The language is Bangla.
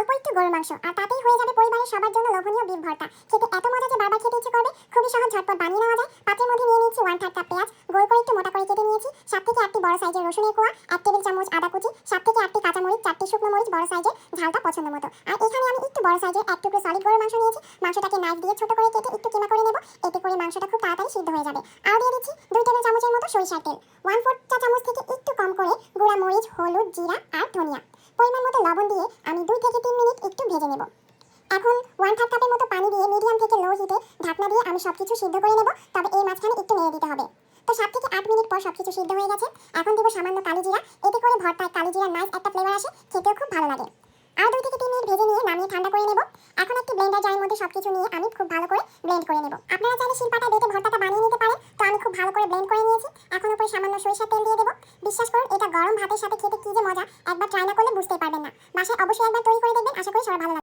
অল্প একটু গরুর মাংস আর তাতেই হয়ে যাবে পরিবারের সবার জন্য লোভনীয় বিফ ভর্তা। খেতে এত মজা যে বারবার খেতে ইচ্ছে করবে। খুবই সহজ, ঝটপট বানিয়ে নেওয়া যায়। পাত্রের মধ্যে নিয়ে নিয়েছি 1/3 কাপ পেঁয়াজ, গোল করে একটু মোটা করে কেটে নিয়েছি। 7 থেকে 8টি বড় সাইজের রসুনের কোয়া, 1 টেবিল চামচ আদা কুচি, 7 থেকে 8টি কাঁচামরিচ, 4টি শুকনো মরিচ বড় সাইজের, ঝালটা পছন্দ মতো। আর এখানে আমি একটু বড় সাইজের 1 টুকরো সলিড গরুর মাংস নিয়েছি। মাংসটাকে নাইফ দিয়ে ছোট করে কেটে একটু কিমা করে নেব। এতে করে মাংসটা খুব তাড়াতাড়ি সিদ্ধ হয়ে যাবে। আর দিয়ে দিচ্ছি 2 টেবিল চামচের মতো সরিষার তেল, 1/4 চা চামচ থেকে একটু কম করে গুঁড়া মরিচ, হলুদ, জিরা আর ধনিয়া। পরিমাণ মতো লবণ দিয়ে আমি 2 থেকে 3 মিনিট একটু ভেজে নেব। এখন 1/3 কাপের মতো পানি দিয়ে মিডিয়াম থেকে লো হিটে ঢাকনা দিয়ে আমি সবকিছু সিদ্ধ করে নেব। তবে এই মাঝখানে একটু নেড়ে দিতে হবে। তো 7 থেকে 8 মিনিট পর সবকিছু সিদ্ধ হয়ে গেছে। এখন দেব সামান্য কালো জিরা। এতে করে ভর্তায় কালো জিরার নাইস একটা ফ্লেভার আসে, খেতেও খুব ভালো লাগে। আর 2 থেকে 3 মিনিট ভেজে নিয়ে নামিয়ে ঠান্ডা করে নেব। এখন একটি ব্লেন্ডার জারের মধ্যে সবকিছু নিয়ে আমি খুব ভালো করে ব্লেন্ড করে নেব। আপনারা চাইলে শিলপাটায় বেটে ভর্তাটা বানিয়ে নিতে পারেন। তো আমি খুব ভালো করে ব্লেন্ড করে নিয়েছি। এখন উপরে সামান্য সরিষার তেল দিয়ে দেব। বিশ্বাস করুন, এটা গরম ভাতের সাথে খেতে কি যে মজা, একবার ট্রাই না করলে বুঝতেই পারবেন না। বাসায় অবশ্যই একবার তৈরি করে দেখবেন, আশা করি সবার ভালো লাগবে।